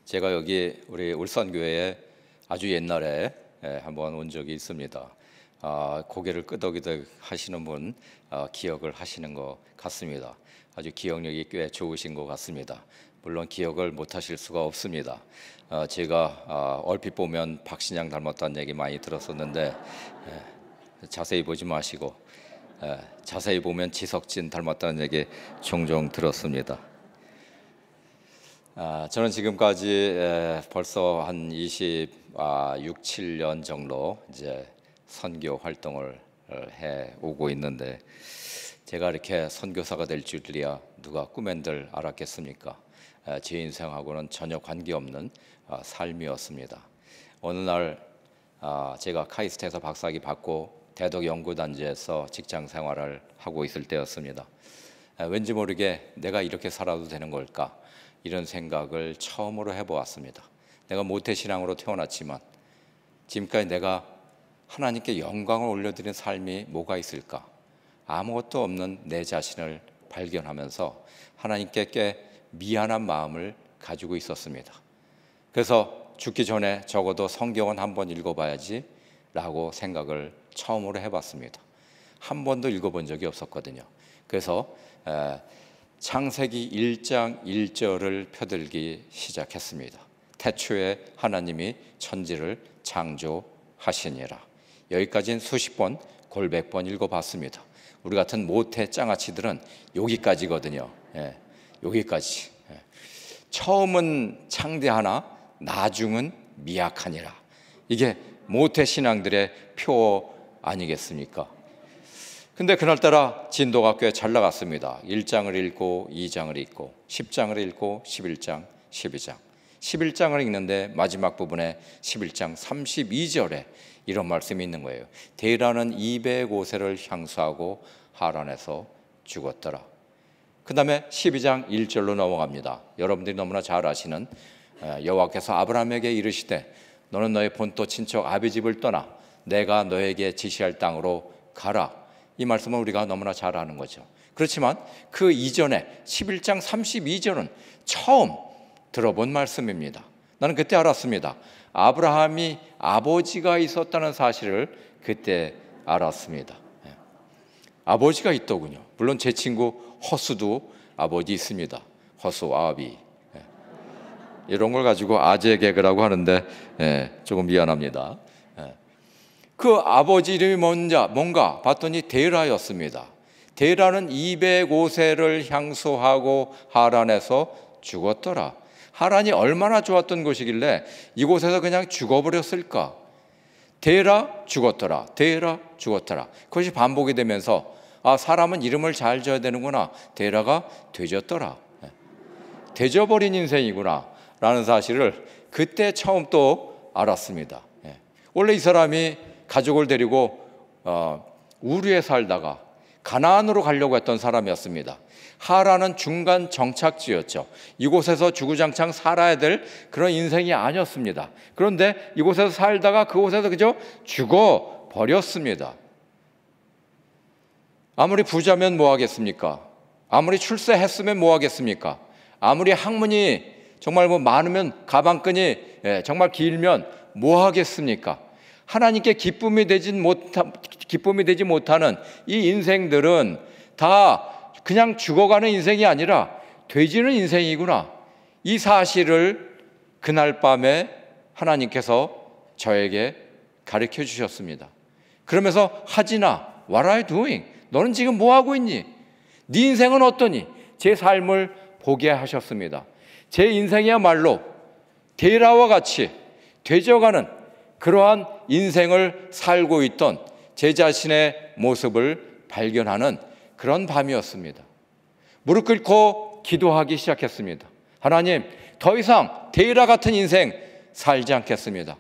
제가 여기 우리 울산교회에 아주 옛날에 한번 온 적이 있습니다. 고개를 끄덕이덕 하시는 분 기억을 하시는 것 같습니다. 아주 기억력이 꽤 좋으신 것 같습니다. 물론 기억을 못 하실 수가 없습니다. 제가 얼핏 보면 박신양 닮았다는 얘기 많이 들었었는데 자세히 보지 마시고 자세히 보면 지석진 닮았다는 얘기 종종 들었습니다. 저는 지금까지 벌써 한 26, 7년 정도 이제 선교 활동을 해 오고 있는데, 제가 이렇게 선교사가 될 줄이야 누가 꿈엔들 알았겠습니까? 제 인생하고는 전혀 관계없는 삶이었습니다. 어느 날 제가 카이스트에서 박사학위 받고 대덕연구단지에서 직장 생활을 하고 있을 때였습니다. 왠지 모르게 내가 이렇게 살아도 되는 걸까? 이런 생각을 처음으로 해보았습니다. 내가 모태신앙으로 태어났지만 지금까지 내가 하나님께 영광을 올려드린 삶이 뭐가 있을까? 아무것도 없는 내 자신을 발견하면서 하나님께 꽤 미안한 마음을 가지고 있었습니다. 그래서 죽기 전에 적어도 성경은 한번 읽어봐야지 라고 생각을 처음으로 해봤습니다. 한 번도 읽어본 적이 없었거든요. 그래서 창세기 1장 1절을 펴들기 시작했습니다. 태초에 하나님이 천지를 창조하시니라. 여기까지는 수십 번, 골백 번 읽어봤습니다. 우리 같은 모태 짱아치들은 여기까지거든요. 여기까지. 처음은 창대하나 나중은 미약하니라. 이게 모태 신앙들의 표 아니겠습니까? 근데 그날따라 진도가 꽤 잘 나갔습니다. 1장을 읽고 2장을 읽고 10장을 읽고 11장, 12장 11장을 읽는데 마지막 부분에 11장 32절에 이런 말씀이 있는 거예요. 데라는 205세를 향수하고 하란에서 죽었더라. 그 다음에 12장 1절로 넘어갑니다. 여러분들이 너무나 잘 아시는 여호와께서 아브라함에게 이르시되 너는 너의 본토 친척 아비 집을 떠나 내가 너에게 지시할 땅으로 가라. 이 말씀은 우리가 너무나 잘 아는 거죠. 그렇지만 그 이전에 11장 32절은 처음 들어본 말씀입니다. 나는 그때 알았습니다. 아브라함이 아버지가 있었다는 사실을 그때 알았습니다. 아버지가 있더군요. 물론 제 친구 허수도 아버지 있습니다. 허수 아비. 이런 걸 가지고 아재 개그라고 하는데 조금 미안합니다. 그 아버지 이름이 뭔가 봤더니 데라였습니다. 데라는 205세를 향수하고 하란에서 죽었더라. 하란이 얼마나 좋았던 곳이길래 이곳에서 그냥 죽어버렸을까? 데라 죽었더라. 데라 죽었더라. 그것이 반복이 되면서 사람은 이름을 잘 지어야 되는구나. 데라가 되졌더라. 되져버린 인생이구나 라는 사실을 그때 처음 또 알았습니다. 원래 이 사람이 가족을 데리고 우르에 살다가 가나안으로 가려고 했던 사람이었습니다. 하란은 중간 정착지였죠. 이곳에서 주구장창 살아야 될 그런 인생이 아니었습니다. 그런데 이곳에서 살다가 그곳에서 그저 죽어버렸습니다. 아무리 부자면 뭐 하겠습니까? 아무리 출세했으면 뭐 하겠습니까? 아무리 학문이 정말 많으면 가방끈이 정말 길면 뭐 하겠습니까? 하나님께 기쁨이 되지 못하는 이 인생들은 다 그냥 죽어가는 인생이 아니라 되지는 인생이구나. 이 사실을 그날 밤에 하나님께서 저에게 가르쳐 주셨습니다. 그러면서 하진아, what are you doing? 너는 지금 뭐 하고 있니? 네 인생은 어떠니? 제 삶을 보게 하셨습니다. 제 인생이야말로 데라와 같이 되져가는 그러한 인생을 살고 있던 제 자신의 모습을 발견하는 그런 밤이었습니다. 무릎 꿇고 기도하기 시작했습니다. 하나님, 더 이상 데라 같은 인생 살지 않겠습니다.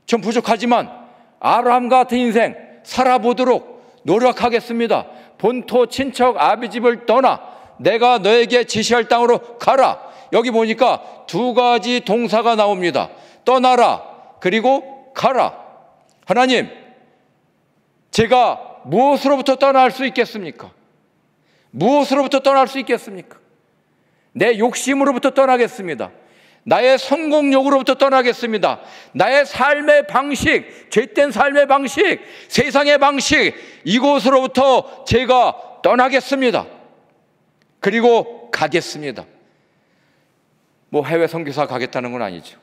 좀 부족하지만 아브라함 같은 인생 살아보도록 노력하겠습니다. 본토 친척 아비 집을 떠나 내가 너에게 지시할 땅으로 가라. 여기 보니까 두 가지 동사가 나옵니다. 떠나라 그리고 가라. 하나님, 제가 무엇으로부터 떠날 수 있겠습니까? 무엇으로부터 떠날 수 있겠습니까? 내 욕심으로부터 떠나겠습니다. 나의 성공욕으로부터 떠나겠습니다. 나의 삶의 방식, 죄된 삶의 방식, 세상의 방식, 이곳으로부터 제가 떠나겠습니다. 그리고 가겠습니다. 뭐 해외 선교사 가겠다는 건 아니죠.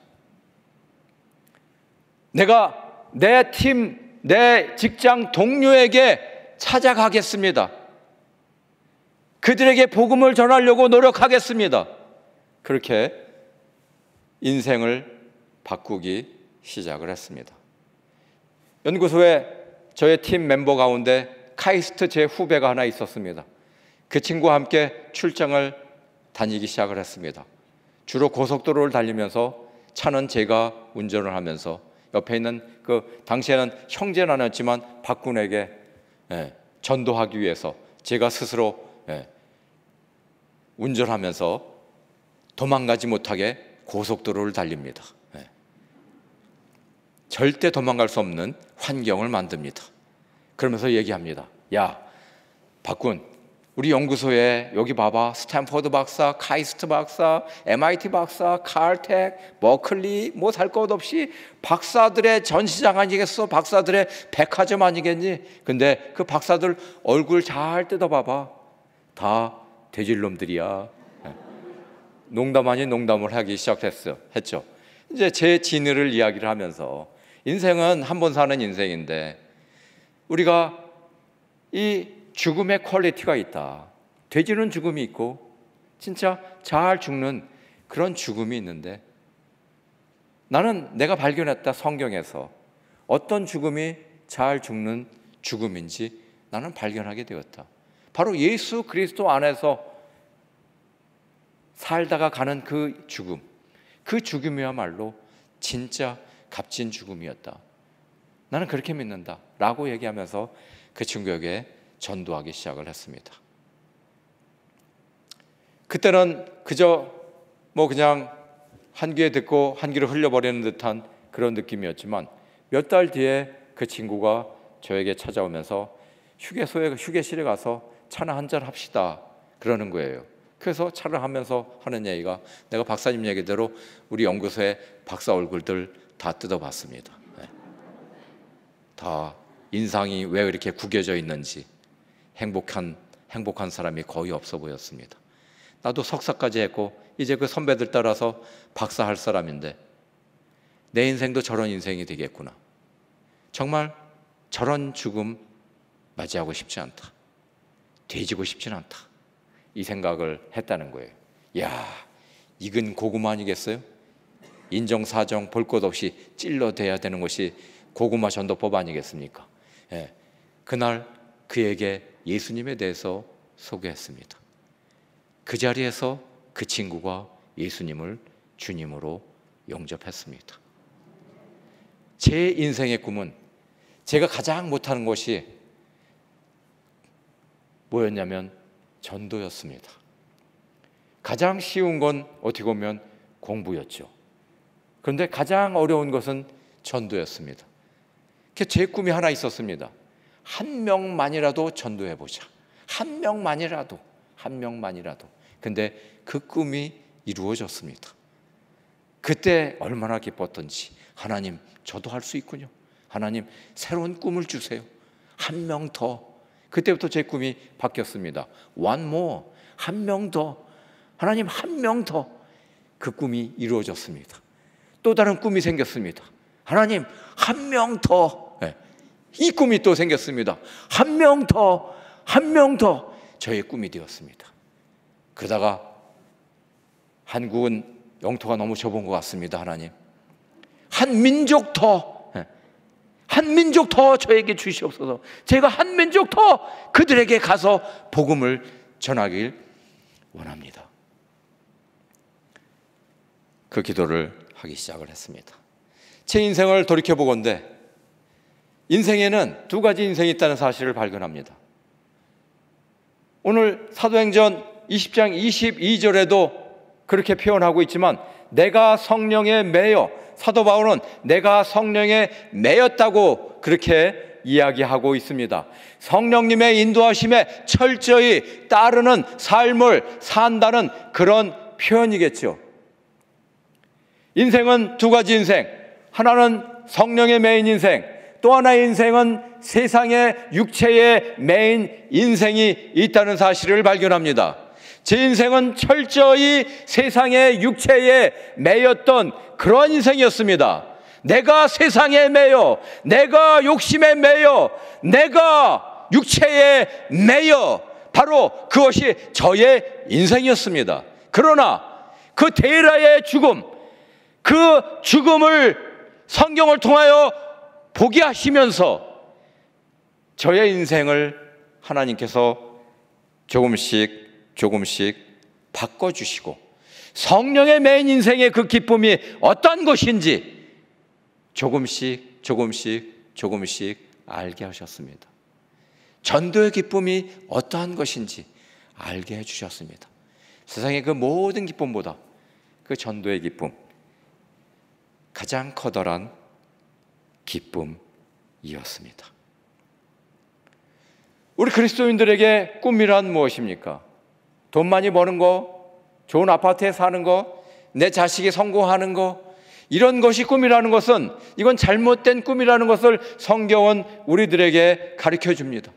내가 내 팀, 내 직장 동료에게 찾아가겠습니다. 그들에게 복음을 전하려고 노력하겠습니다. 그렇게 인생을 바꾸기 시작을 했습니다. 연구소에 저의 팀 멤버 가운데 카이스트 제 후배가 하나 있었습니다. 그 친구와 함께 출장을 다니기 시작을 했습니다. 주로 고속도로를 달리면서 차는 제가 운전을 하면서 옆에 있는 그 당시에는 형제는 아니었지만 박군에게 전도하기 위해서 제가 스스로 운전하면서 도망가지 못하게 고속도로를 달립니다. 절대 도망갈 수 없는 환경을 만듭니다. 그러면서 얘기합니다. 야, 박군, 우리 연구소에 여기 봐봐. 스탠포드 박사, 카이스트 박사, MIT 박사, 칼텍, 버클리, 뭐 살 것 없이 박사들의 전시장 아니겠어? 박사들의 백화점 아니겠니? 근데 그 박사들 얼굴 잘 뜯어봐봐. 다 돼질놈들이야. 농담 아닌 농담을 하기 시작했죠. 이제 제 진위를 이야기를 하면서 인생은 한 번 사는 인생인데 우리가 이 죽음의 퀄리티가 있다. 돼지는 죽음이 있고 진짜 잘 죽는 그런 죽음이 있는데 나는 내가 발견했다. 성경에서 어떤 죽음이 잘 죽는 죽음인지 나는 발견하게 되었다. 바로 예수 그리스도 안에서 살다가 가는 그 죽음, 그 죽음이야말로 진짜 값진 죽음이었다. 나는 그렇게 믿는다 라고 얘기하면서 그 친구에게 전도하기 시작을 했습니다. 그때는 그저 뭐 그냥 한 귀에 듣고 한 귀로 흘려버리는 듯한 그런 느낌이었지만 몇 달 뒤에 그 친구가 저에게 찾아오면서 휴게실에 가서 차나 한잔 합시다 그러는 거예요. 그래서 차를 하면서 하는 얘기가 내가 박사님 얘기대로 우리 연구소에 박사 얼굴들 다 뜯어봤습니다. 다 인상이 왜 이렇게 구겨져 있는지 행복한 사람이 거의 없어 보였습니다. 나도 석사까지 했고 이제 그 선배들 따라서 박사 할 사람인데 내 인생도 저런 인생이 되겠구나. 정말 저런 죽음 맞이하고 싶지 않다. 뒤지고 싶진 않다. 이 생각을 했다는 거예요. 야, 익은 고구마 아니겠어요? 인정사정 볼 것 없이 찔러대야 되는 것이 고구마 전도법 아니겠습니까? 그날 그에게 예수님에 대해서 소개했습니다. 그 자리에서 그 친구가 예수님을 주님으로 영접했습니다. 제 인생의 꿈은 제가 가장 못하는 것이 뭐였냐면 전도였습니다. 가장 쉬운 건 어떻게 보면 공부였죠. 그런데 가장 어려운 것은 전도였습니다. 제 꿈이 하나 있었습니다. 한 명만이라도 전도해보자. 한 명만이라도. 근데 그 꿈이 이루어졌습니다. 그때 얼마나 기뻤던지. 하나님, 저도 할 수 있군요. 하나님, 새로운 꿈을 주세요. 한 명 더. 그때부터 제 꿈이 바뀌었습니다. One more. 한 명 더. 하나님, 한 명 더. 그 꿈이 이루어졌습니다. 또 다른 꿈이 생겼습니다. 하나님, 한 명 더. 이 꿈이 또 생겼습니다. 한 명 더. 저의 꿈이 되었습니다. 그러다가 한국은 영토가 너무 좁은 것 같습니다. 하나님, 한 민족 더 저에게 주시옵소서. 제가 한 민족 더 그들에게 가서 복음을 전하길 원합니다. 그 기도를 하기 시작을 했습니다. 제 인생을 돌이켜보건대 인생에는 두 가지 인생이 있다는 사실을 발견합니다. 오늘 사도행전 20장 22절에도 그렇게 표현하고 있지만 내가 성령에 매여, 사도 바울은 내가 성령에 매였다고 그렇게 이야기하고 있습니다. 성령님의 인도하심에 철저히 따르는 삶을 산다는 그런 표현이겠죠. 인생은 두 가지 인생, 하나는 성령의 매인 인생, 또 하나의 인생은 세상의 육체의 매인 인생이 있다는 사실을 발견합니다. 제 인생은 철저히 세상의 육체에 매였던 그런 인생이었습니다. 내가 세상에 매여, 내가 욕심에 매여, 내가 육체에 매여, 바로 그것이 저의 인생이었습니다. 그러나 그 데라의 죽음, 그 죽음을 성경을 통하여 보게 하시면서 저의 인생을 하나님께서 조금씩 바꿔주시고 성령의 매인 인생의 그 기쁨이 어떤 것인지 조금씩 알게 하셨습니다. 전도의 기쁨이 어떠한 것인지 알게 해주셨습니다. 세상의 그 모든 기쁨보다 그 전도의 기쁨, 가장 커다란 기쁨이었습니다. 우리 그리스도인들에게 꿈이란 무엇입니까? 돈 많이 버는 거, 좋은 아파트에 사는 거, 내 자식이 성공하는 거, 이런 것이 꿈이라는 것은, 이건 잘못된 꿈이라는 것을 성경은 우리들에게 가르쳐 줍니다.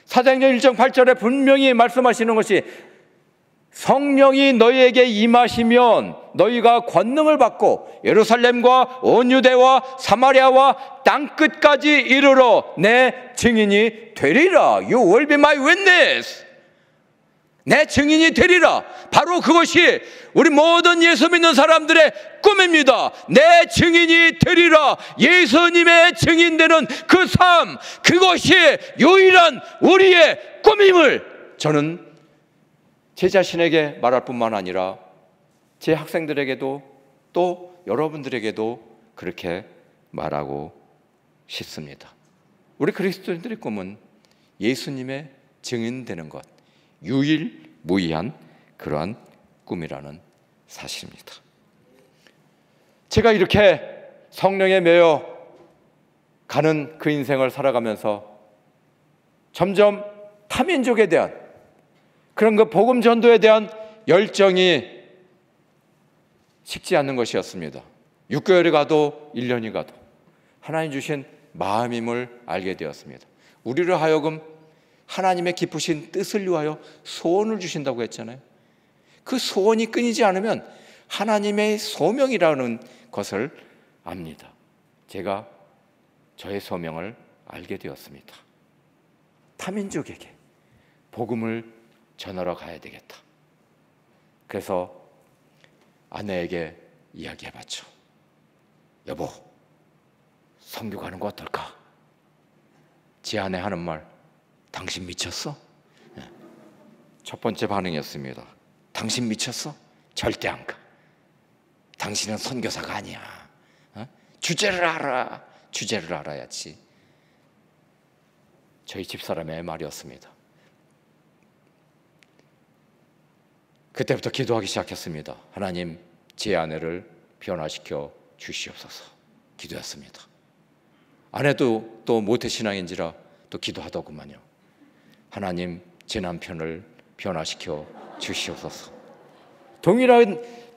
사도행전 1장 8절에 분명히 말씀하시는 것이, 성령이 너희에게 임하시면 너희가 권능을 받고 예루살렘과 온 유대와 사마리아와 땅끝까지 이르러 내 증인이 되리라. You will be my witness. 내 증인이 되리라. 바로 그것이 우리 모든 예수 믿는 사람들의 꿈입니다. 내 증인이 되리라. 예수님의 증인되는 그 삶, 그것이 유일한 우리의 꿈임을 저는 제 자신에게 말할 뿐만 아니라 제 학생들에게도 또 여러분들에게도 그렇게 말하고 싶습니다. 우리 그리스도인들의 꿈은 예수님의 증인되는 것, 유일무이한 그러한 꿈이라는 사실입니다. 제가 이렇게 성령에 매여 가는 그 인생을 살아가면서 점점 타민족에 대한 그런 그 복음 전도에 대한 열정이 식지 않는 것이었습니다. 6개월이 가도 1년이 가도 하나님 주신 마음임을 알게 되었습니다. 우리를 하여금 하나님의 기쁘신 뜻을 위하여 소원을 주신다고 했잖아요. 그 소원이 끊이지 않으면 하나님의 소명이라는 것을 압니다. 제가 저의 소명을 알게 되었습니다. 타민족에게 복음을 전하러 가야 되겠다. 그래서 아내에게 이야기해봤죠. 여보, 선교 가는 거 어떨까? 제 아내 하는 말, 당신 미쳤어? 첫 번째 반응이었습니다. 당신 미쳤어? 절대 안 가. 당신은 선교사가 아니야. 주제를 알아. 주제를 알아야지. 저희 집사람의 말이었습니다. 그때부터 기도하기 시작했습니다. 하나님, 제 아내를 변화시켜 주시옵소서. 기도했습니다. 아내도 또 모태신앙인지라 또 기도하더구만요. 하나님, 제 남편을 변화시켜 주시옵소서.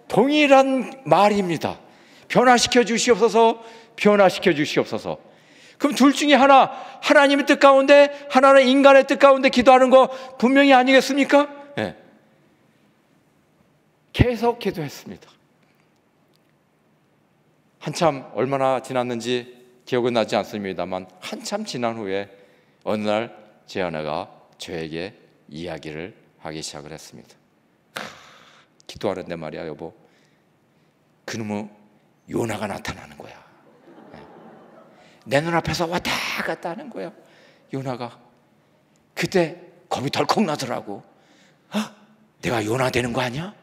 동일한 말입니다. 변화시켜 주시옵소서, 변화시켜 주시옵소서. 그럼 둘 중에 하나, 하나님의 뜻 가운데, 하나는 인간의 뜻 가운데 기도하는 거 분명히 아니겠습니까? 네. 계속 기도했습니다. 한참 얼마나 지났는지 기억은 나지 않습니다만 한참 지난 후에 어느 날 제 아내가 저에게 이야기를 하기 시작을 했습니다. 기도하는데 말이야, 여보, 그놈의 요나가 나타나는 거야. 내 눈앞에서 왔다 갔다 하는 거야, 요나가. 그때 겁이 덜컥 나더라고. 내가 요나 되는 거 아니야?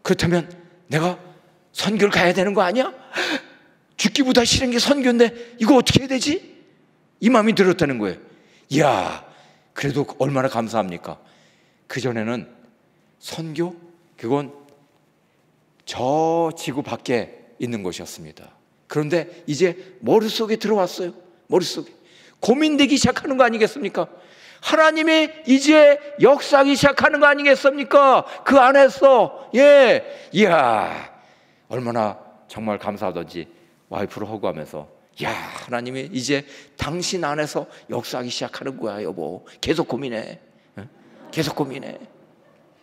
그렇다면 내가 선교를 가야 되는 거 아니야? 죽기보다 싫은 게 선교인데 이거 어떻게 해야 되지? 이 마음이 들었다는 거예요. 이야, 그래도 얼마나 감사합니까? 그전에는 선교? 그건 저 지구 밖에 있는 것이었습니다. 그런데 이제 머릿속에 들어왔어요. 머릿속에 고민되기 시작하는 거 아니겠습니까? 하나님이 이제 역사하기 시작하는 거 아니겠습니까? 그 안에서. 예, 이야, 얼마나 정말 감사하던지 와이프를 허구하면서, 야, 하나님이 이제 당신 안에서 역사하기 시작하는 거야 여보. 계속 고민해. 계속 고민해.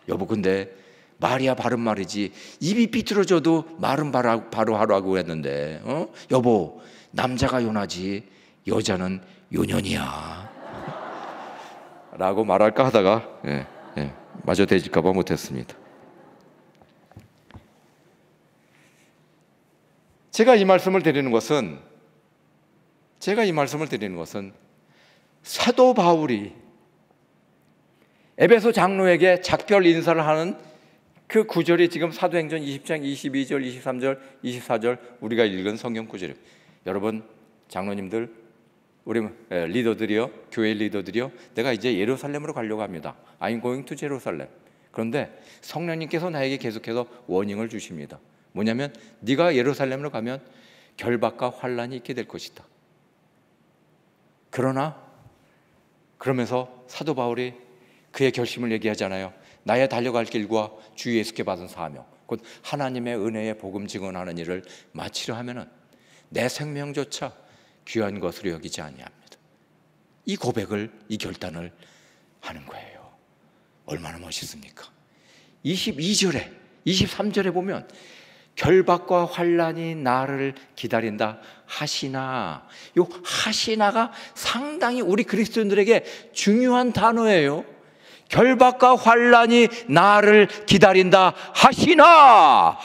여보, 근데 말이야 바른 말이지, 입이 삐뚤어져도 말은 바로 하라고 했는데, 여보, 남자가 요나지 여자는 요년이야 라고 말할까 하다가 마저 되질까 봐 못했습니다. 제가 이 말씀을 드리는 것은 사도 바울이 에베소 장로에게 작별 인사를 하는 그 구절이 지금 사도행전 20장 22절, 23절, 24절 우리가 읽은 성경 구절입니다. 여러분, 장로님들, 우리 리더들이요, 교회 리더들이요, 내가 이제 예루살렘으로 가려고 합니다. I'm going to Jerusalem. 그런데 성령님께서 나에게 계속해서 워닝을 주십니다. 뭐냐면, 네가 예루살렘으로 가면 결박과 환란이 있게 될 것이다. 그러면서 사도 바울이 그의 결심을 얘기하잖아요. 나의 달려갈 길과 주 예수께 받은 사명, 곧 하나님의 은혜의 복음 증언하는 일을 마치려 하면은 내 생명조차 귀한 것으로 여기지 아니합니다. 이 고백을, 이 결단을 하는 거예요. 얼마나 멋있습니까? 22절에 23절에 보면 결박과 환란이 나를 기다린다 하시나, 요 하시나가 상당히 우리 그리스도인들에게 중요한 단어예요. 결박과 환란이 나를 기다린다 하시나,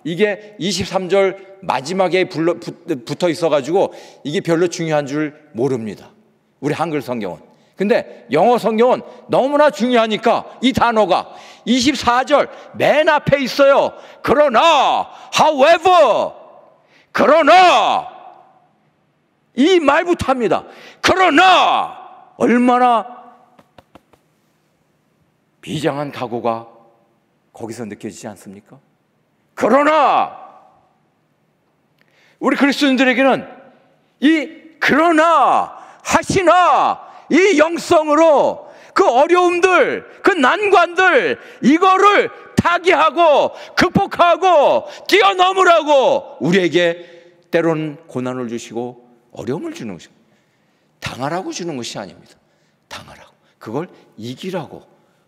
이게 23절 마지막에 붙어 있어가지고 이게 별로 중요한 줄 모릅니다, 우리 한글 성경은. 근데 영어 성경은 너무나 중요하니까 이 단어가 24절 맨 앞에 있어요. 그러나, however, 그러나 이 말부터 합니다. 그러나, 얼마나 비장한 각오가 거기서 느껴지지 않습니까? 그러나 우리 그리스도인들에게는 이 그러나, 하시나, 이 영성으로 그 어려움들, 그 난관들, 이거를 타개하고 극복하고 뛰어넘으라고 우리에게 때로는 고난을 주시고 어려움을 주는 것입니다. 당하라고 주는 것이 아닙니다. 당하라고, 그걸 이기라고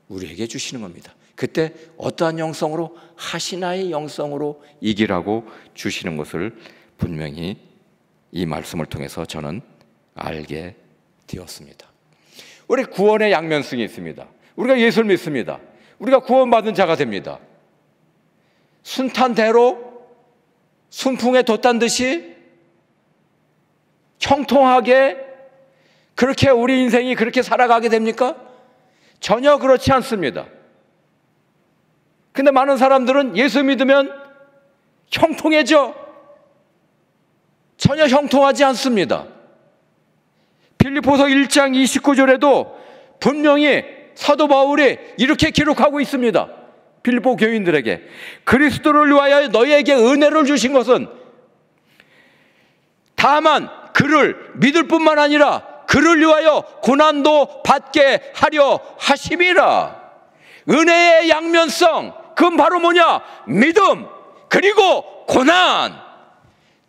우리에게 주시는 겁니다. 그때 어떠한 영성으로? 하시나의 영성으로 이기라고 주시는 것을 분명히 이 말씀을 통해서 저는 알게 되었습니다. 우리 구원의 양면성이 있습니다. 우리가 예수를 믿습니다. 우리가 구원받은 자가 됩니다. 순탄대로 순풍에 돛단 듯이 형통하게 그렇게 우리 인생이 그렇게 살아가게 됩니까? 전혀 그렇지 않습니다. 근데 많은 사람들은 예수 믿으면 형통해져. 전혀 형통하지 않습니다. 빌립보서 1장 29절에도 분명히 사도 바울이 이렇게 기록하고 있습니다. 빌립보 교인들에게 그리스도를 위하여 너희에게 은혜를 주신 것은 다만 그를 믿을 뿐만 아니라 그를 위하여 고난도 받게 하려 하심이라. 은혜의 양면성, 그건 바로 뭐냐? 믿음 그리고 고난,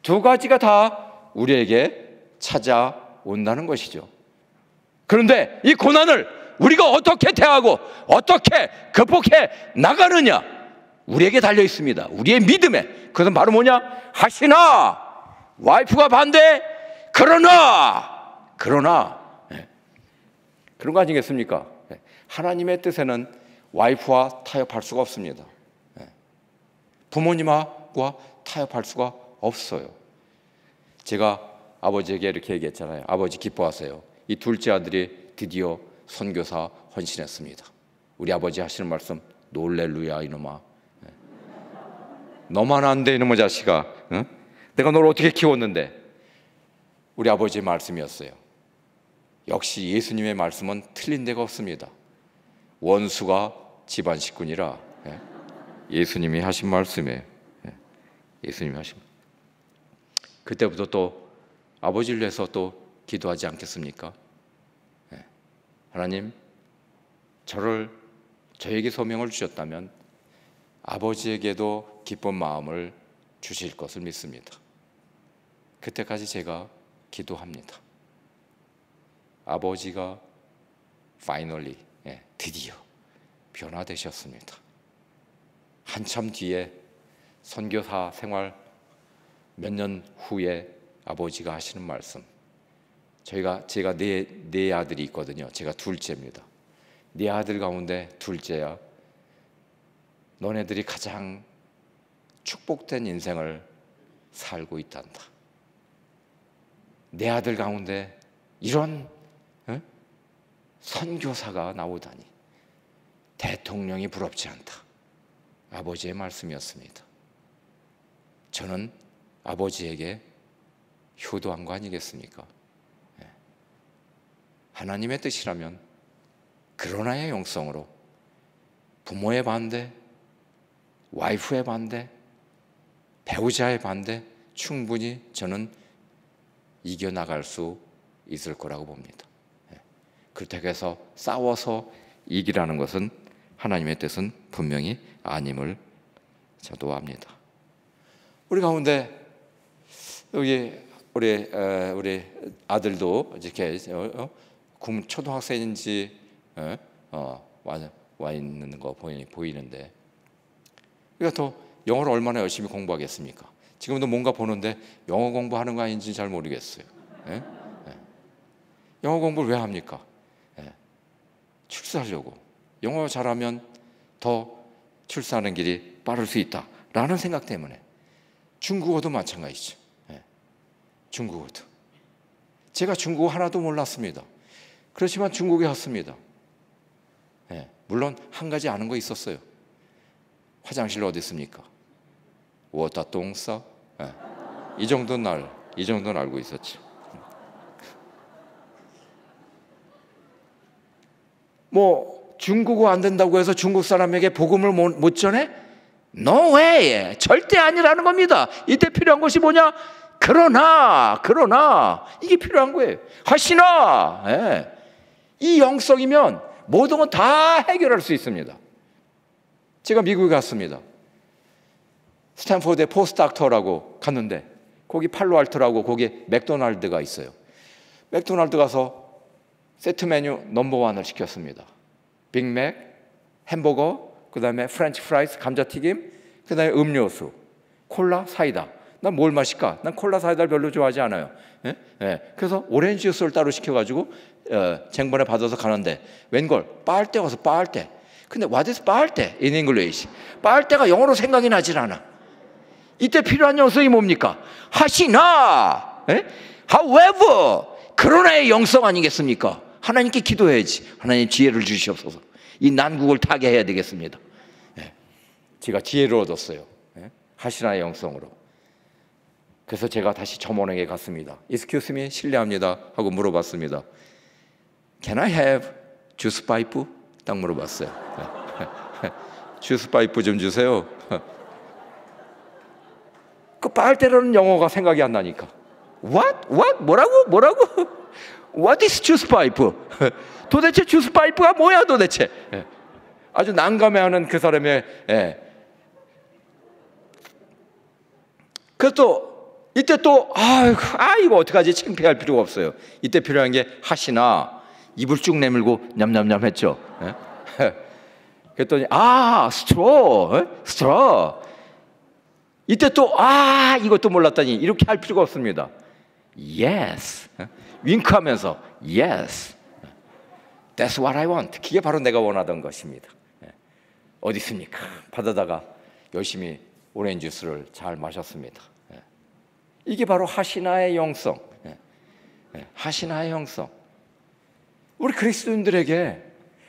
두 가지가 다 우리에게 찾아온다는 것이죠. 그런데 이 고난을 우리가 어떻게 대하고 어떻게 극복해 나가느냐, 우리에게 달려 있습니다. 우리의 믿음에. 그것은 바로 뭐냐? 하시나, 와이프가 반대, 그러나 그런 거 아니겠습니까? 하나님의 뜻에는 와이프와 타협할 수가 없습니다. 부모님과 타협할 수가 없어요. 제가 아버지에게 이렇게 얘기했잖아요. 아버지 기뻐하세요. 이 둘째 아들이 드디어 선교사 헌신했습니다. 우리 아버지 하시는 말씀, 놀렐루야 이놈아. 너만 안 돼 이놈의 자식아. 응? 내가 널 어떻게 키웠는데. 우리 아버지의 말씀이었어요. 역시 예수님의 말씀은 틀린 데가 없습니다. 원수가 집안 식구니라. 예수님이 하신 말씀이에요. 예수님이 하신. 그때부터 또 아버지를 위해서 또 기도하지 않겠습니까? 하나님, 저에게 소명을 주셨다면 아버지에게도 기쁜 마음을 주실 것을 믿습니다. 그때까지 제가 기도합니다. 아버지가 finally, 드디어 변화되셨습니다. 한참 뒤에 선교사 생활 몇 년 후에 아버지가 하시는 말씀, 제가 네 아들이 있거든요. 제가 둘째입니다. 네 아들 가운데 둘째야. 너네들이 가장 축복된 인생을 살고 있단다. 내 아들 가운데 이런 선교사가 나오다니 대통령이 부럽지 않다. 아버지의 말씀이었습니다. 저는 아버지에게 효도한 거 아니겠습니까? 하나님의 뜻이라면 그러나의 영성으로 부모의 반대, 와이프의 반대, 배우자의 반대 충분히 저는 이겨나갈 수 있을 거라고 봅니다. 그렇다고 해서 싸워서 이기라는 것은 하나님의 뜻은 분명히 아님을 저도 압니다. 우리 가운데 여기 우리 아들도 이렇게 초등학생인지 와 있는 거 보이는데, 우리가 또 영어를 얼마나 열심히 공부하겠습니까? 지금도 뭔가 보는데 영어 공부하는 거 아닌지 잘 모르겠어요. 영어 공부를 왜 합니까? 출세하려고. 영어 잘하면 더 출세하는 길이 빠를 수 있다라는 생각 때문에. 중국어도 마찬가지죠. 중국어도. 제가 중국어 하나도 몰랐습니다. 그렇지만 중국에 왔습니다. 물론 한 가지 아는 거 있었어요. 화장실 어디 있습니까? 워다 똥싸? 이 정도는 알고 있었죠. 뭐 중국어 안 된다고 해서 중국 사람에게 복음을 못 전해? No way! 절대 아니라는 겁니다. 이때 필요한 것이 뭐냐? 그러나 이게 필요한 거예요. 하시나 이 영성이면 모든 건 다 해결할 수 있습니다. 제가 미국에 갔습니다. 스탠포드에 포스닥터라고 갔는데 거기 팔로알토라고 거기 맥도날드가 있어요. 맥도날드 가서 세트 메뉴 넘버 1을 시켰습니다. 빅맥, 햄버거, 그 다음에 프렌치 프라이스, 감자튀김, 그 다음에 음료수, 콜라, 사이다. 난 뭘 마실까? 난 콜라, 사이다를 별로 좋아하지 않아요. 그래서 오렌지 주스를 따로 시켜가지고 쟁반에 받아서 가는데 웬걸 빨대 와서 빨대. 근데 what is 빨대 in English? 빨대가 영어로 생각이 나질 않아. 이때 필요한 영성이 뭡니까? 하시나 however 그러나의 영성 아니겠습니까? 하나님께 기도해야지. 하나님 지혜를 주시옵소서. 이 난국을 타게 해야 되겠습니다. 제가 지혜를 얻었어요. 하시나의 영성으로. 그래서 제가 다시 점원에게 갔습니다. Excuse me, 실례합니다 하고 물어봤습니다. Can I have 주스 파이프? 딱 물어봤어요. 주스 파이프 좀 주세요. 그 빨대라는 영어가 생각이 안 나니까. What? 뭐라고? What is juice pipe? 도대체 주스 파이프가 뭐야 도대체? 아주 난감해하는 그 사람의. 그래서 또 이때 또 이거 어떡하지? 창피할 필요가 없어요. 이때 필요한 게 하시나. 입을 쭉 내밀고 냠냠냠 했죠. 그랬더니 스트로. 이때 또 이것도 몰랐더니 이렇게 할 필요가 없습니다. Yes. 윙크하면서 Yes. That's what I want. 그게 바로 내가 원하던 것입니다. 어디 있습니까? 받아다가 열심히 오렌지 주스를 잘 마셨습니다. 이게 바로 하시나의 영성. 하시나의 영성. 우리 그리스도인들에게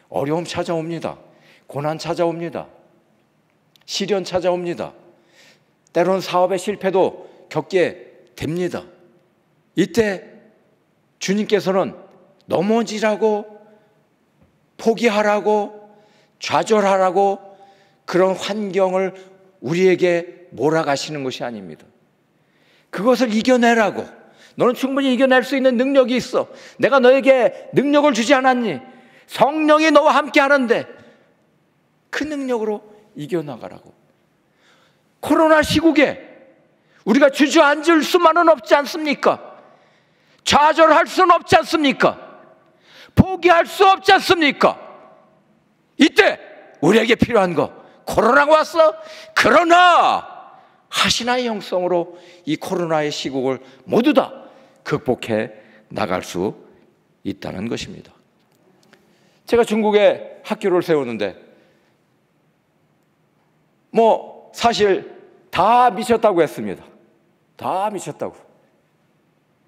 어려움 찾아옵니다. 고난 찾아옵니다. 시련 찾아옵니다. 때로는 사업의 실패도 겪게 됩니다. 이때 주님께서는 넘어지라고, 포기하라고, 좌절하라고 그런 환경을 우리에게 몰아가시는 것이 아닙니다. 그것을 이겨내라고. 너는 충분히 이겨낼 수 있는 능력이 있어. 내가 너에게 능력을 주지 않았니? 성령이 너와 함께 하는데 그 능력으로 이겨나가라고. 코로나 시국에 우리가 주저앉을 수만은 없지 않습니까? 좌절할 수는 없지 않습니까? 포기할 수 없지 않습니까? 이때 우리에게 필요한 거, 코로나가 왔어? 그러나 하시나의 형성으로 이 코로나의 시국을 모두 다 극복해 나갈 수 있다는 것입니다. 제가 중국에 학교를 세우는데 사실 다 미쳤다고 했습니다. 다 미쳤다고,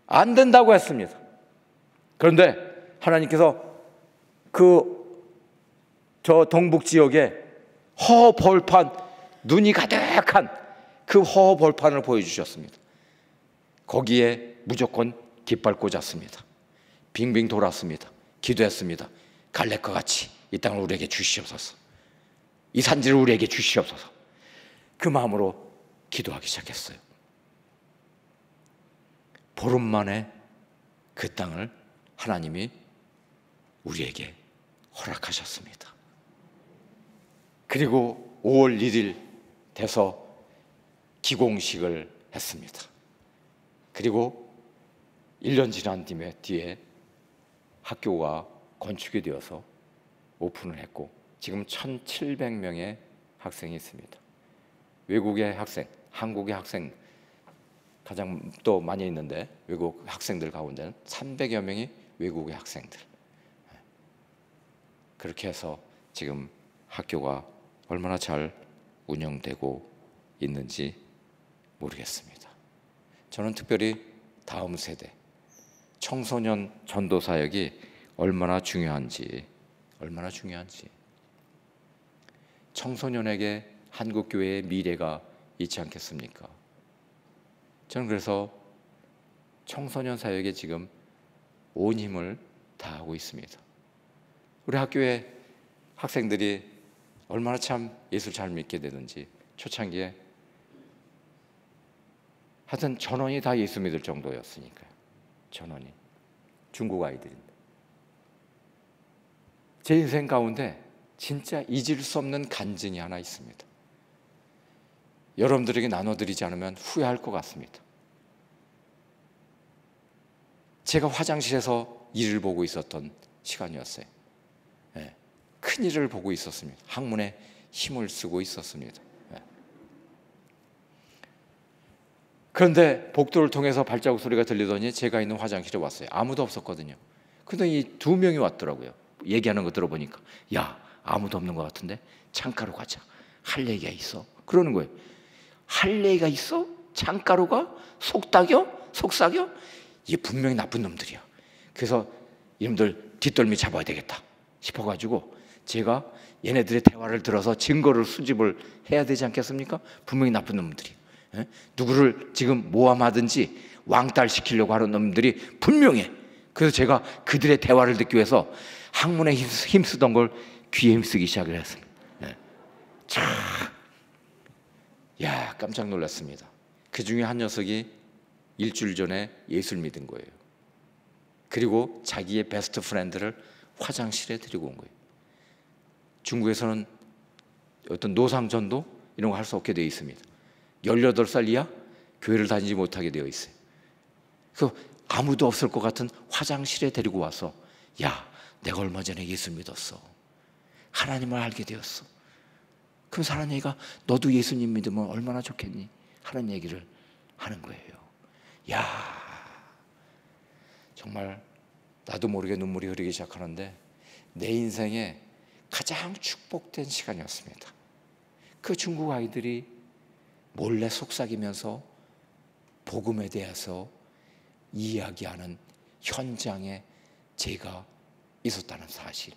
안 된다고 했습니다. 그런데 하나님께서 저 동북 지역에 허허벌판, 눈이 가득한 그 허허벌판을 보여주셨습니다. 거기에 무조건 깃발 꽂았습니다. 빙빙 돌았습니다. 기도했습니다. 갈렙과 같이 이 땅을 우리에게 주시옵소서, 이 산지를 우리에게 주시옵소서. 그 마음으로 기도하기 시작했어요. 보름 만에 그 땅을 하나님이 우리에게 허락하셨습니다. 그리고 5월 1일 돼서 기공식을 했습니다. 그리고 1년 지난 뒤에 학교가 건축이 되어서 오픈을 했고 지금 1,700명의 학생이 있습니다. 외국의 학생, 한국의 학생 가장 또 많이 있는데 외국 학생들 가운데는 300여 명이 외국의 학생들. 그렇게 해서 지금 학교가 얼마나 잘 운영되고 있는지 모르겠습니다. 저는 특별히 다음 세대 청소년 전도 사역이 얼마나 중요한지 청소년에게 한국교회의 미래가 있지 않겠습니까? 저는 그래서 청소년 사역에 지금 온 힘을 다하고 있습니다. 우리 학교의 학생들이 얼마나 참 예수를 잘 믿게 되는지 초창기에 하여튼 전원이 다 예수 믿을 정도였으니까요. 전원이 중국 아이들인데 제 인생 가운데 진짜 잊을 수 없는 간증이 하나 있습니다. 여러분들에게 나눠드리지 않으면 후회할 것 같습니다. 제가 화장실에서 일을 보고 있었던 시간이었어요. 네, 큰 일을 보고 있었습니다. 학문에 힘을 쓰고 있었습니다. 네. 그런데 복도를 통해서 발자국 소리가 들리더니 제가 있는 화장실에 왔어요. 아무도 없었거든요. 근데 이 2명이 왔더라고요. 얘기하는 거 들어보니까 야, 아무도 없는 것 같은데 창가로 가자. 할 얘기가 있어. 그러는 거예요. 할 얘기가 있어? 창가로가? 속삭여? 이게 분명히 나쁜 놈들이야. 그래서 이놈들 뒷덜미 잡아야 되겠다 싶어가지고 제가 얘네들의 대화를 들어서 증거를 수집을 해야 되지 않겠습니까? 분명히 나쁜 놈들이에요. 누구를 지금 모함하든지 왕따시키려고 하는 놈들이 분명해. 그래서 제가 그들의 대화를 듣기 위해서 학문에 힘쓰던 걸 귀에 힘쓰기 시작을 했습니다. 야, 깜짝 놀랐습니다. 그 중에 한 녀석이 일주일 전에 예수를 믿은 거예요. 그리고 자기의 베스트 프렌드를 화장실에 데리고 온 거예요. 중국에서는 어떤 노상전도 이런 거 할 수 없게 되어 있습니다. 18살 이하 교회를 다니지 못하게 되어 있어요. 그래서 아무도 없을 것 같은 화장실에 데리고 와서 야, 내가 얼마 전에 예수 믿었어. 하나님을 알게 되었어. 그럼 사는 얘기가 너도 예수님 믿으면 얼마나 좋겠니? 하는 얘기를 하는 거예요. 야, 정말 나도 모르게 눈물이 흐르기 시작하는데 내 인생에 가장 축복된 시간이었습니다. 그 중국 아이들이 몰래 속삭이면서 복음에 대해서 이야기하는 현장에 제가 있었다는 사실,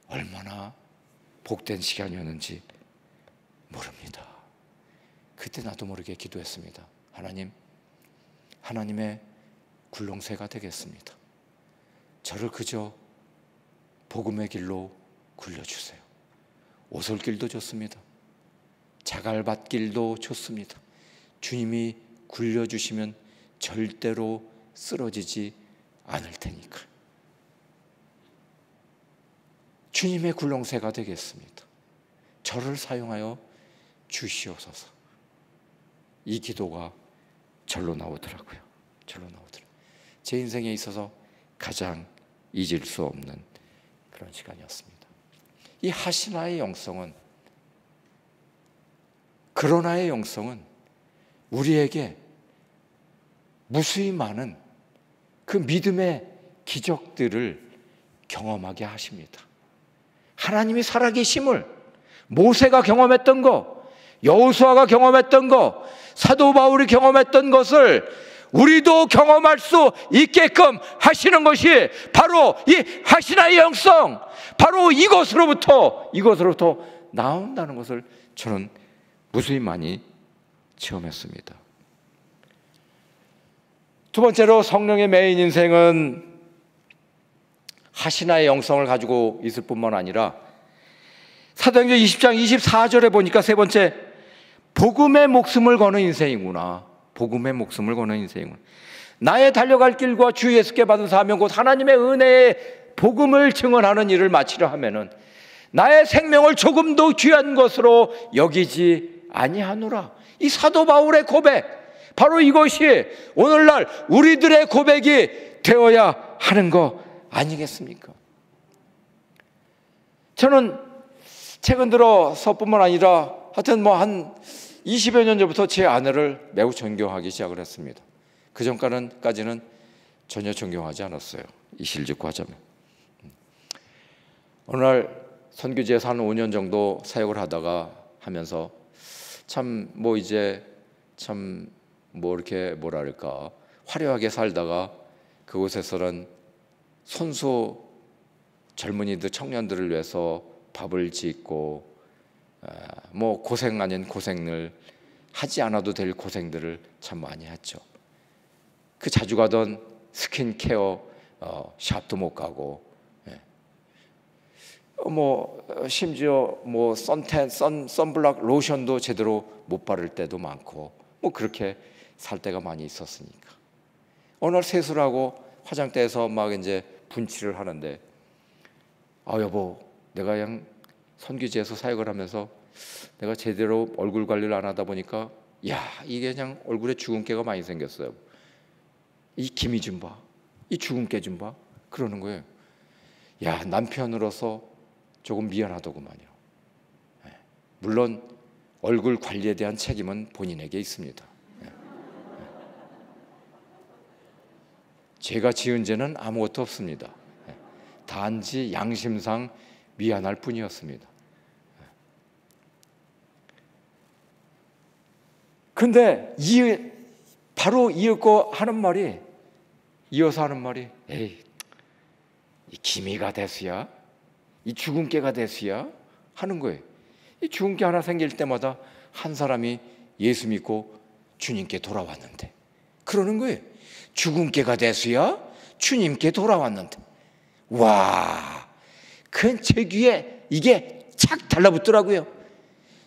얼마나 복된 시간이었는지 모릅니다. 그때 나도 모르게 기도했습니다. 하나님, 하나님의 굴렁쇠가 되겠습니다. 저를 그저 복음의 길로 굴려주세요. 오솔길도 좋습니다. 자갈밭길도 좋습니다. 주님이 굴려주시면 절대로 쓰러지지 않을 테니까. 주님의 굴렁쇠가 되겠습니다. 저를 사용하여 주시옵소서. 이 기도가 절로 나오더라고요. 절로 나오더라고요. 제 인생에 있어서 가장 잊을 수 없는 그런 시간이었습니다. 이 하시나의 영성은, 그러나의 영성은 우리에게 무수히 많은 그 믿음의 기적들을 경험하게 하십니다. 하나님이 살아계심을 모세가 경험했던 거, 여호수아가 경험했던 거, 사도 바울이 경험했던 것을 우리도 경험할 수 있게끔 하시는 것이 바로 이 하시나의 영성, 바로 이것으로부터 나온다는 것을 저는 무수히 많이 체험했습니다. 두 번째로 성령의 매인 인생은 하시나의 영성을 가지고 있을 뿐만 아니라 사도행전 20장 24절에 보니까 세 번째, 복음의 목숨을 거는 인생이구나. 복음의 목숨을 거는 인생이구나. 나의 달려갈 길과 주 예수께 받은 사명 곧 하나님의 은혜의 복음을 증언하는 일을 마치려 하면은 나의 생명을 조금도 귀한 것으로 여기지 아니하노라. 이 사도 바울의 고백, 바로 이것이 오늘날 우리들의 고백이 되어야 하는 거 아니겠습니까? 저는 최근 들어서뿐만 아니라 하여튼 한 20여 년 전부터 제 아내를 매우 존경하기 시작을 했습니다. 그 전까지는 전혀 존경하지 않았어요. 이 실직고 하자면. 어느 날 선교지에서 한 5년 정도 사역을 하면서 이렇게 뭐랄까 화려하게 살다가 그곳에서는 손수 젊은이들, 청년들을 위해서 밥을 짓고 고생 아닌 고생을 하지 않아도 될 고생들을 참 많이 했죠. 그 자주 가던 스킨케어 샵도 못 가고, 심지어 선블락 로션도 제대로 못 바를 때도 많고, 그렇게 살 때가 많이 있었으니까. 어느 날 세수하고 화장대에서 막 이제 분칠을 하는데, 여보, 내가 그냥 선교지에서 사역을 하면서 내가 제대로 얼굴 관리를 안 하다 보니까 이게 그냥 얼굴에 주근깨가 많이 생겼어요. 이 기미 좀 봐, 이 주근깨 좀 봐, 그러는 거예요. 남편으로서 조금 미안하더구만요. 물론 얼굴 관리에 대한 책임은 본인에게 있습니다. 제가 지은 죄는 아무것도 없습니다. 단지 양심상 미안할 뿐이었습니다. 근데 바로 이어서 하는 말이 에이, 이 기미가 대수야? 이 주근깨가 대수야? 하는 거예요. 이 주근깨 하나 생길 때마다 한 사람이 예수 믿고 주님께 돌아왔는데 그러는 거예요. 주근깨가 대수야? 주님께 돌아왔는데. 와, 그건 제 귀에 이게 착 달라붙더라고요.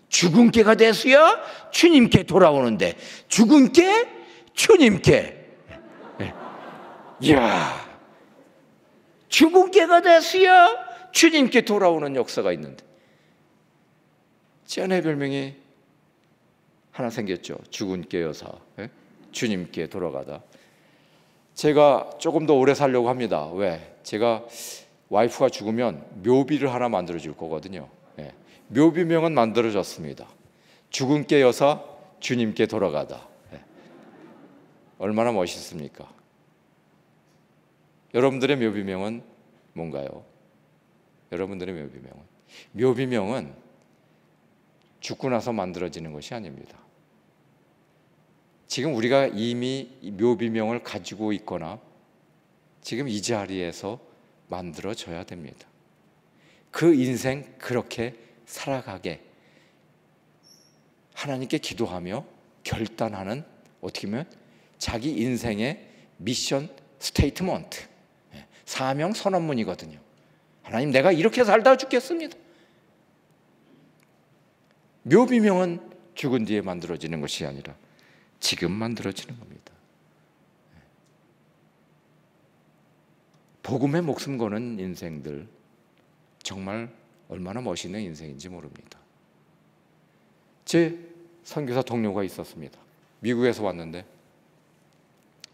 주근깨가 대수야? 주님께 돌아오는데. 주근깨? 주님께. 이야, 주근깨가 대수야? 주님께 돌아오는 역사가 있는데. 제 아내 별명이 하나 생겼죠. 주근깨 여사. 주님께 돌아가다. 제가 조금 더 오래 살려고 합니다. 왜? 제가 와이프가 죽으면 묘비를 하나 만들어 줄 거거든요. 묘비명은 만들어졌습니다. 주근깨 여사, 주님께 돌아가다. 얼마나 멋있습니까? 여러분들의 묘비명은 뭔가요? 여러분들의 묘비명은 죽고 나서 만들어지는 것이 아닙니다. 지금 우리가 이미 묘비명을 가지고 있거나 지금 이 자리에서 만들어져야 됩니다. 그 인생 그렇게 살아가게 하나님께 기도하며 결단하는, 어떻게 보면 자기 인생의 미션 스테이트먼트, 사명 선언문이거든요. 하나님, 내가 이렇게 살다 죽겠습니다. 묘비명은 죽은 뒤에 만들어지는 것이 아니라 지금 만들어지는 겁니다. 복음에 목숨 거는 인생들, 정말 얼마나 멋있는 인생인지 모릅니다. 제 선교사 동료가 있었습니다. 미국에서 왔는데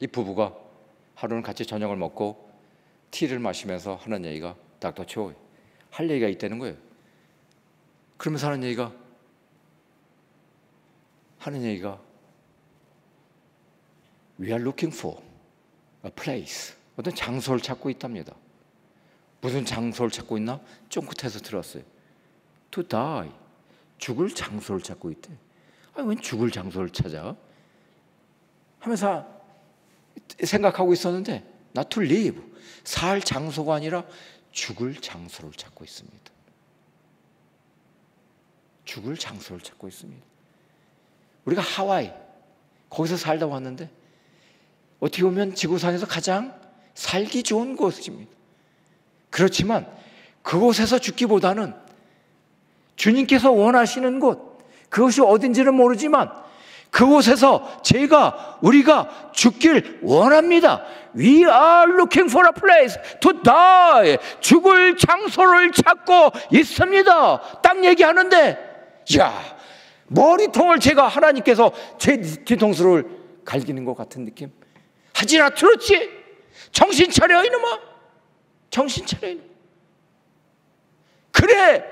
이 부부가 하루는 같이 저녁을 먹고 티를 마시면서 하는 얘기가 닥터 초 할 얘기가 있다는 거예요. 그러면서 하는 얘기가 We are looking for a place. 어떤 장소를 찾고 있답니다. 무슨 장소를 찾고 있나? 쫑긋해서 들었어요. To die. 죽을 장소를 찾고 있대. 아니, 왜 죽을 장소를 찾아? 하면서 생각하고 있었는데 not to live. 살 장소가 아니라 죽을 장소를 찾고 있습니다. 죽을 장소를 찾고 있습니다. 우리가 하와이 거기서 살다 왔는데 어떻게 보면 지구상에서 가장 살기 좋은 곳입니다. 그렇지만 그곳에서 죽기보다는 주님께서 원하시는 곳, 그것이 어딘지는 모르지만 그곳에서 우리가 죽길 원합니다. We are looking for a place to die. 죽을 장소를 찾고 있습니다. 딱 얘기하는데, 야, 머리통을 제가 하나님께서 제 뒤통수를 갈기는 것 같은 느낌. 하지나 들었지? 정신 차려 이놈아. 정신 차려 이놈아. 그래,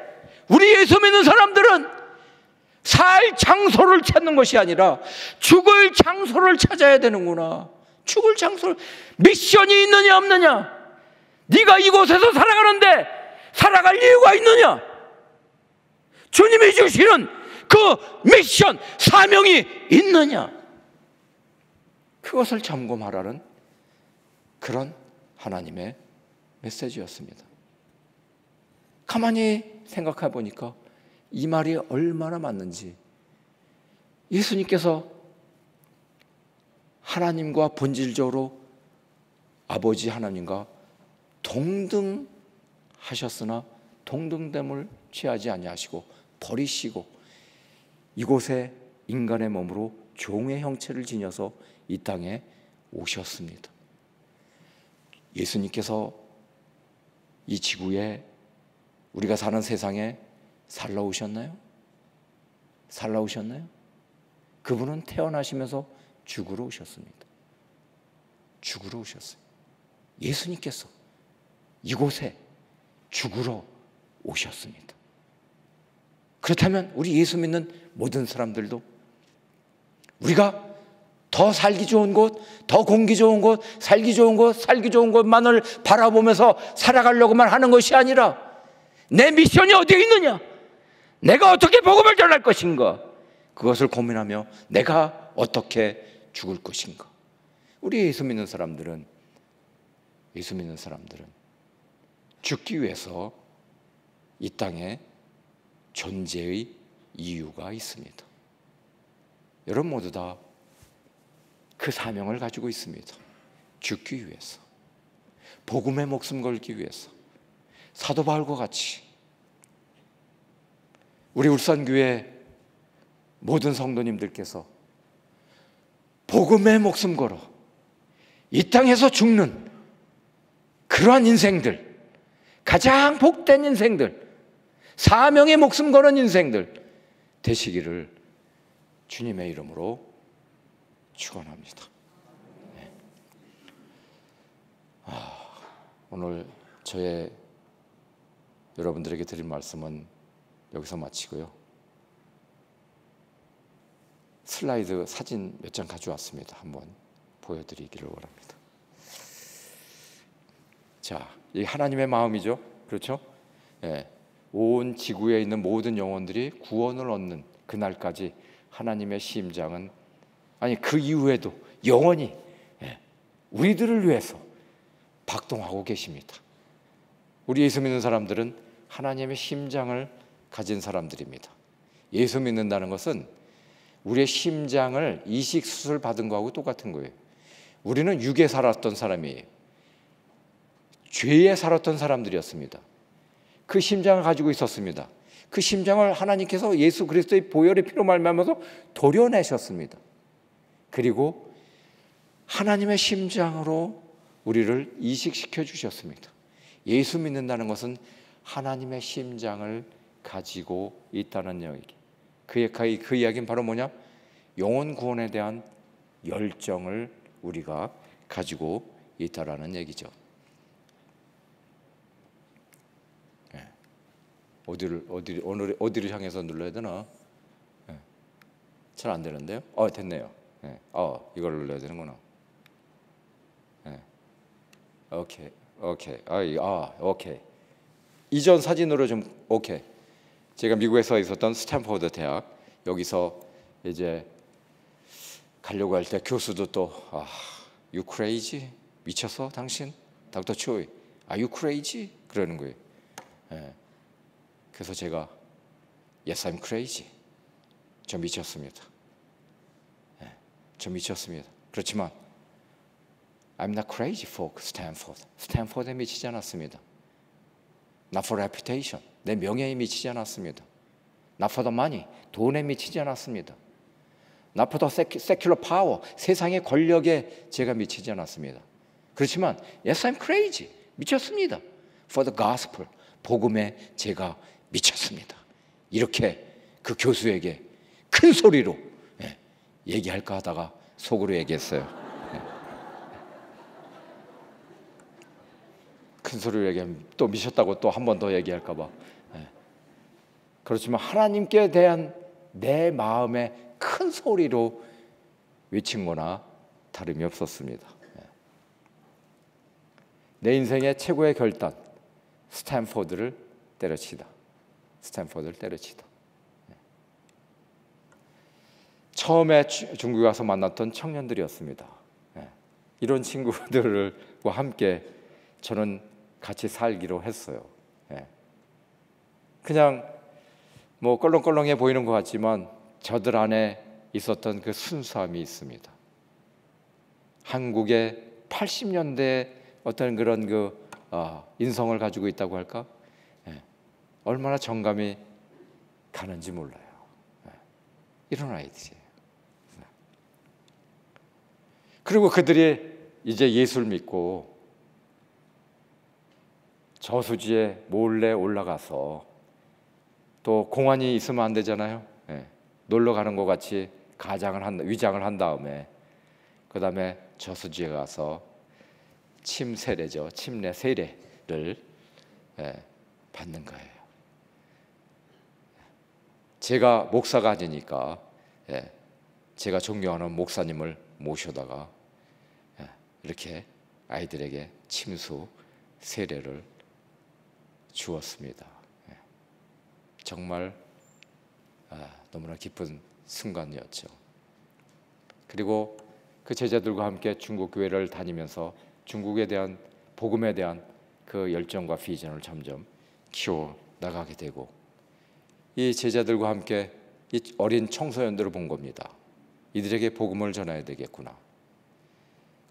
우리 예수 믿는 사람들은 살 장소를 찾는 것이 아니라 죽을 장소를 찾아야 되는구나. 죽을 장소를. 미션이 있느냐 없느냐? 네가 이곳에서 살아가는데 살아갈 이유가 있느냐? 주님이 주시는 그 미션, 사명이 있느냐? 그것을 점검하라는 그런 하나님의 메시지였습니다. 가만히 생각해 보니까 이 말이 얼마나 맞는지. 예수님께서 하나님과 본질적으로 아버지 하나님과 동등하셨으나 동등됨을 취하지 아니하시고 버리시고 이곳에 인간의 몸으로 종의 형체를 지녀서 이 땅에 오셨습니다. 예수님께서 이 지구에, 우리가 사는 세상에 살러 오셨나요? 살러 오셨나요? 그분은 태어나시면서 죽으러 오셨습니다. 죽으러 오셨어요. 예수님께서 이곳에 죽으러 오셨습니다. 그렇다면 우리 예수 믿는 모든 사람들도 우리가 더 살기 좋은 곳, 더 공기 좋은 곳, 살기 좋은 곳만을 바라보면서 살아가려고만 하는 것이 아니라 내 미션이 어디에 있느냐? 내가 어떻게 복음을 전할 것인가? 그것을 고민하며 내가 어떻게 죽을 것인가? 우리 예수 믿는 사람들은 죽기 위해서 이 땅에 존재의 이유가 있습니다. 여러분 모두 다 그 사명을 가지고 있습니다. 죽기 위해서, 복음의 목숨 걸기 위해서. 사도 바울과 같이 우리 울산교회 모든 성도님들께서 복음의 목숨 걸어 이 땅에서 죽는 그러한 인생들, 가장 복된 인생들, 사명의 목숨 거는 인생들 되시기를 주님의 이름으로 축원합니다. 네. 오늘 저의 여러분들에게 드릴 말씀은 여기서 마치고요. 슬라이드 사진 몇 장 가져왔습니다. 한번 보여드리기를 원합니다. 자, 이 하나님의 마음이죠. 그렇죠? 예. 온 지구에 있는 모든 영혼들이 구원을 얻는 그날까지 하나님의 심장은, 아니 그 이후에도 영원히 우리들을 위해서 박동하고 계십니다. 우리 예수 믿는 사람들은 하나님의 심장을 가진 사람들입니다. 예수 믿는다는 것은 우리의 심장을 이식 수술 받은 거하고 똑같은 거예요. 우리는 육에 살았던 사람이에요. 죄에 살았던 사람들이었습니다. 그 심장을 가지고 있었습니다. 그 심장을 하나님께서 예수 그리스도의 보혈의 피로 말미암아서 도려내셨습니다. 그리고 하나님의 심장으로 우리를 이식시켜 주셨습니다. 예수 믿는다는 것은 하나님의 심장을 가지고 있다는 이야기. 그 이야기는 바로 뭐냐? 영혼 구원에 대한 열정을 우리가 가지고 있다라는 얘기죠. 어디를 향해서 눌러야 되나? 잘 안 되는데요? 됐네요. 이걸 눌러야 되는구나. 오케이. 오케이. 이전 사진으로 좀 오케이. 제가 미국에서 있었던 스탠포드 대학, 여기서 이제 가려고 할 때 교수도 또 You crazy? 미쳤어 당신? 닥터 초이, Are you crazy? 그러는 거예요. 그래서 제가 Yes, I'm crazy. 저 미쳤습니다. 저 미쳤습니다. 그렇지만 I'm not crazy for Stanford. 스탠포드에 미치지 않았습니다. Not for reputation. 내 명예에 미치지 않았습니다. Not for the money. 돈에 미치지 않았습니다. Not for the secular power. 세상의 권력에 제가 미치지 않았습니다. 그렇지만 Yes, I'm crazy. 미쳤습니다. For the gospel. 복음에 제가 미쳤습니다. 이렇게 그 교수에게 큰 소리로 얘기할까 하다가 속으로 얘기했어요. 큰 소리로 얘기하면 또 미쳤다고 또 한 번 더 얘기할까 봐. 그렇지만 하나님께 대한 내 마음의 큰 소리로 외친 거나 다름이 없었습니다. 내 인생의 최고의 결단, 스탠포드를 때려치다. 스탠포드를 때려치다. 처음에 중국에 가서 만났던 청년들이었습니다. 이런 친구들과 함께 저는 같이 살기로 했어요. 그냥 뭐 껄렁껄렁해 보이는 것 같지만 저들 안에 있었던 그 순수함이 있습니다. 한국의 80년대 어떤 그런 그 인성을 가지고 있다고 할까? 얼마나 정감이 가는지 몰라요. 이런 아이들이에요. 그리고 그들이 이제 예수를 믿고 저수지에 몰래 올라가서, 또 공안이 있으면 안 되잖아요. 놀러 가는 것 같이 위장을 한 다음에 그 다음에 저수지에 가서 침례 세례를 받는 거예요. 제가 목사가 아니니까 제가 존경하는 목사님을 모셔다가 이렇게 아이들에게 침수 세례를 주었습니다. 정말 너무나 기쁜 순간이었죠. 그리고 그 제자들과 함께 중국 교회를 다니면서 중국에 대한 복음에 대한 그 열정과 비전을 점점 키워 나가게 되고, 이 제자들과 함께 이 어린 청소년들을 본 겁니다. 이들에게 복음을 전해야 되겠구나.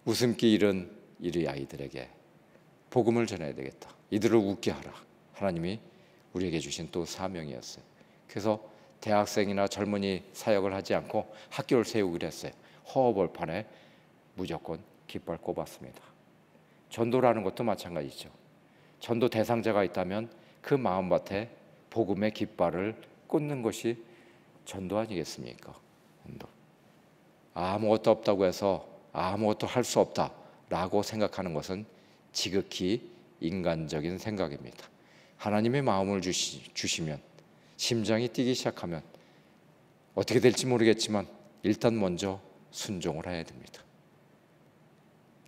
웃음기 잃은 이 아이들에게 복음을 전해야 되겠다. 이들을 웃게 하라. 하나님이 우리에게 주신 또 사명이었어요. 그래서 대학생이나 젊은이 사역을 하지 않고 학교를 세우기로 했어요. 허허벌판에 무조건 깃발 꼽았습니다. 전도라는 것도 마찬가지죠. 전도 대상자가 있다면 그 마음밭에 복음의 깃발을 꽂는 것이 전도 아니겠습니까? 전도. 아무것도 없다고 해서 아무것도 할 수 없다라고 생각하는 것은 지극히 인간적인 생각입니다. 하나님의 마음을 주시면, 심장이 뛰기 시작하면 어떻게 될지 모르겠지만 일단 먼저 순종을 해야 됩니다.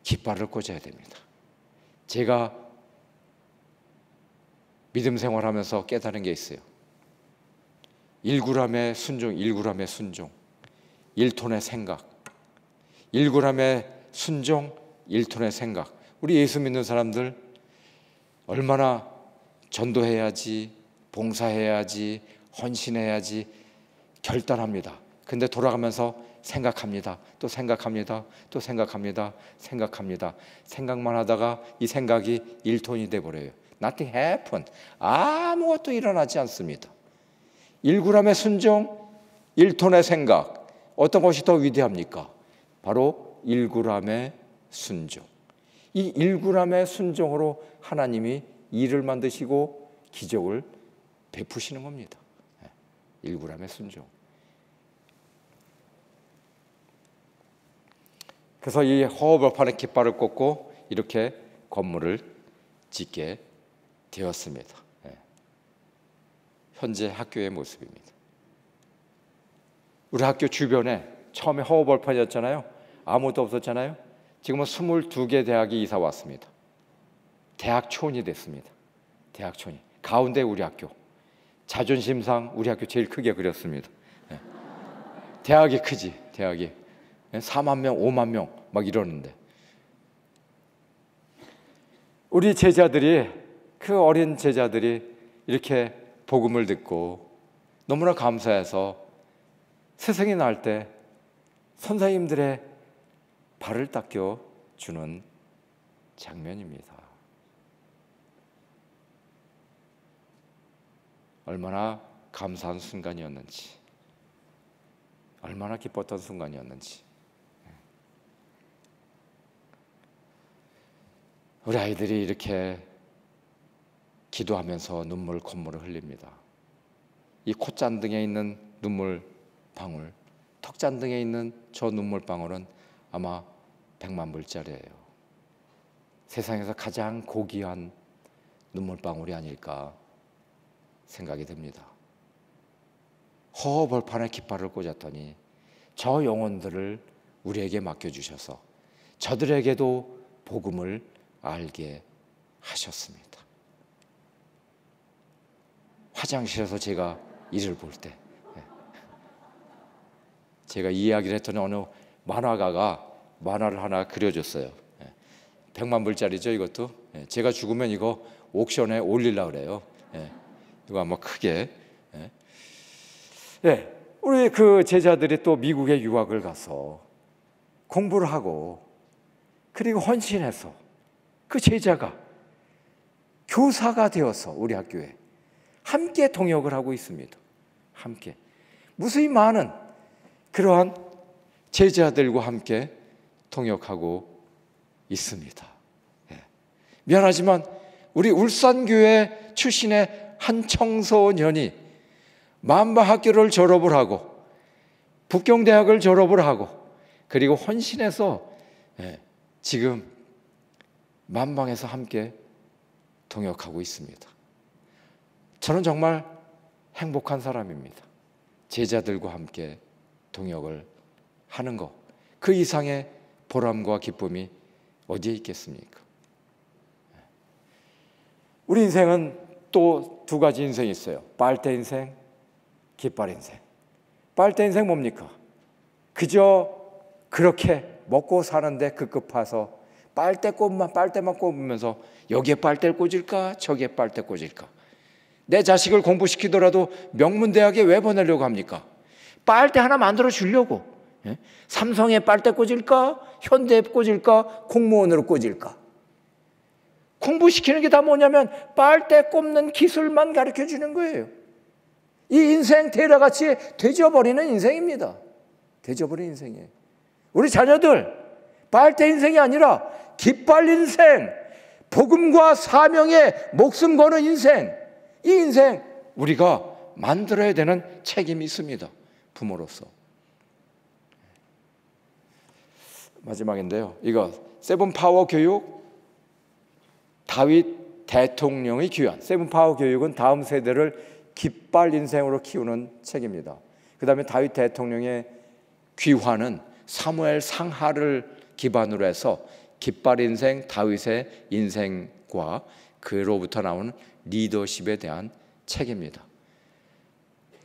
깃발을 꽂아야 됩니다. 제가 믿음 생활하면서 깨달은 게 있어요. 1g의 순종, 1g의 순종, 1톤의 생각. 1g의 순종, 1톤의 생각. 우리 예수 믿는 사람들 얼마나 전도해야지, 봉사해야지, 헌신해야지 결단합니다. 근데 돌아가면서 생각합니다. 또 생각합니다. 또 생각합니다. 생각합니다. 생각만 하다가 이 생각이 1톤이 돼버려요. Nothing happened. 아무것도 일어나지 않습니다. 1g의 순종, 1톤의 생각. 어떤 것이 더 위대합니까? 바로 1g의 순종. 이 1g의 순종으로 하나님이 일을 만드시고 기적을 베푸시는 겁니다. 1g의 순종. 그래서 이 허허벌판에 깃발을 꽂고 이렇게 건물을 짓게 되었습니다. 현재 학교의 모습입니다. 우리 학교 주변에 처음에 허허벌판이었잖아요. 아무것도 없었잖아요. 지금은 22개 대학이 이사 왔습니다. 대학촌이 됐습니다. 대학촌이. 가운데 우리 학교. 자존심상 우리 학교 제일 크게 그렸습니다. 대학이 크지, 대학이. 4만 명, 5만 명 막 이러는데. 우리 제자들이, 그 어린 제자들이 이렇게 복음을 듣고 너무나 감사해서 스승이 날 때 선생님들의 발을 닦여 주는 장면입니다. 얼마나 감사한 순간이었는지, 얼마나 기뻤던 순간이었는지. 우리 아이들이 이렇게 기도하면서 콧물을 흘립니다. 이 콧잔등에 있는 눈물 방울, 턱잔등에 있는 저 눈물 방울은 아마 100만 불짜리예요. 세상에서 가장 고귀한 눈물 방울이 아닐까 생각이 듭니다. 허허벌판에 깃발을 꽂았더니 저 영혼들을 우리에게 맡겨주셔서 저들에게도 복음을 알게 하셨습니다. 화장실에서 제가 이를 볼 때 제가 이야기를 했더니 어느 만화가가 만화를 하나 그려줬어요. 100만 불짜리죠 이것도. 제가 죽으면 이거 옥션에 올리려고 그래요. 이거 아마 크게. 우리 그 제자들이 또 미국에 유학을 가서 공부를 하고 그리고 헌신해서 그 제자가 교사가 되어서 우리 학교에 함께 동역을 하고 있습니다. 함께 무수히 많은 그러한 제자들과 함께 동역하고 있습니다. 미안하지만 우리 울산교회 출신의 한 청소년이 만바학교를 졸업을 하고 북경대학을 졸업을 하고 그리고 헌신해서 지금 만방에서 함께 동역하고 있습니다. 저는 정말 행복한 사람입니다. 제자들과 함께 동역을 하는 것, 그 이상의 보람과 기쁨이 어디에 있겠습니까? 우리 인생은 또 두 가지 인생이 있어요. 빨대 인생, 깃발 인생. 빨대 인생 뭡니까? 그저 그렇게 먹고 사는데 급급해서 빨대만 꼽으면서 여기에 빨대를 꽂을까 저기에 빨대 꽂을까. 내 자식을 공부시키더라도 명문대학에 왜 보내려고 합니까? 빨대 하나 만들어 주려고. 삼성에 빨대 꽂을까 현대에 꽂을까 공무원으로 꽂을까. 공부시키는 게 다 뭐냐면 빨대 꼽는 기술만 가르쳐 주는 거예요. 이 인생 테라같이 되져버리는 인생입니다. 되져버리는 인생이에요. 우리 자녀들 빨대 인생이 아니라 깃발 인생, 복음과 사명에 목숨 거는 인생, 이 인생 우리가 만들어야 되는 책임이 있습니다. 부모로서. 마지막인데요. 이거 세븐파워 교육, 다윗 대통령이 귀한 세븐파워 교육은 다음 세대를 깃발 인생으로 키우는 책입니다. 그 다음에 다윗 대통령의 귀환은 사무엘 상하를 기반으로 해서 깃발 인생, 다윗의 인생과 그로부터 나오는 리더십에 대한 책입니다.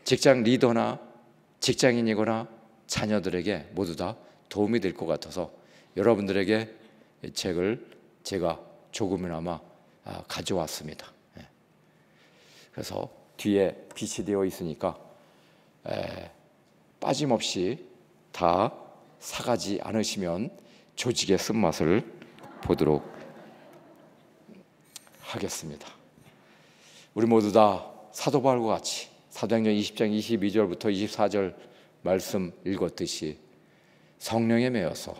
직장 리더나 직장인이거나 자녀들에게 모두 다 도움이 될 것 같아서 여러분들에게 이 책을 제가 조금이나마 가져왔습니다. 그래서 뒤에 빛이 되어 있으니까 빠짐없이 다 사가지 않으시면 조직의 쓴맛을 보도록 하겠습니다. 우리 모두 다 사도 바울과 같이 사도행전 20장 22절부터 24절 말씀 읽었듯이 성령에 매여서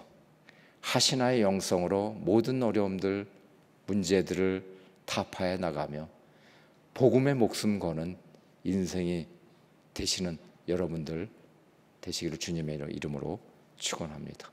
하시나의 영성으로 모든 어려움들, 문제들을 타파해 나가며 복음의 목숨 거는 인생이 되시는 여러분들 되시기를 주님의 이름으로 축원합니다.